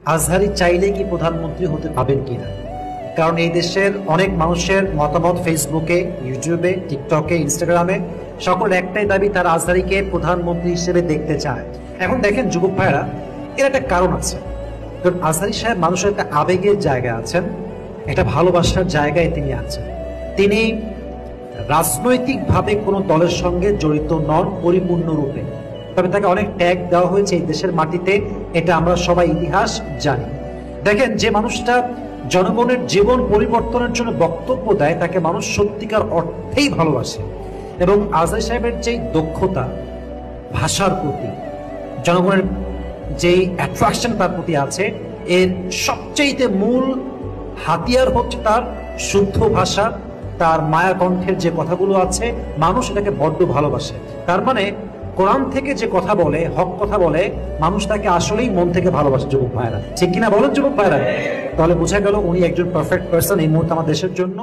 আজহারী চাইলে কি প্রধানমন্ত্রী হতে পাবেন কিনা, কারণ এই দেশের অনেক মানুষের মতামত ফেসবুকে, ইউটিউবে, টিকটকে, ইনস্টাগ্রামে সকল একটাই দাবি, তার আজহারীকে প্রধানমন্ত্রী হিসেবে দেখতে চায়। এখন দেখেন যুবক ভাইরা, এর একটা কারণ আছে। কারণ আজহারী সাহেব মানুষের একটা আবেগের জায়গায় আছেন, একটা ভালোবাসার জায়গায় তিনি আছেন। তিনি রাজনৈতিকভাবে কোনো দলের সঙ্গে জড়িত নন পরিপূর্ণরূপে, তবে তাকে অনেক ট্যাগ দেওয়া হয়েছে এই দেশের মাটিতে, এটা আমরা সবাই ইতিহাস জানি। দেখেন, যে মানুষটা জনগণের জীবন পরিবর্তনের জন্য বক্তব্য দেয় তাকে মানুষ সত্যিকার অর্থেই ভালোবাসে। এবং আজহারী সাহেবের যেই দক্ষতা ভাষার প্রতি, জনগণের যেই অ্যাট্রাকশন তার প্রতি আছে, এর সবচেয়ে মূল হাতিয়ার হচ্ছে তার শুদ্ধ ভাষা, তার মায়া কণ্ঠের যে কথাগুলো আছে, মানুষ এটাকে বড্ড ভালোবাসে। তার মানে কোরআন থেকে যে কথা বলে, হক কথা বলে, মানুষ তাকে আসলেই মন থেকে ভালোবাসে। যুবক ভাইরা, ঠিক কিনা বলেন যুবক ভাইরা? তাহলে বোঝা গেল উনি একজন পারফেক্ট পার্সন এই মুহূর্তে আমার দেশের জন্য।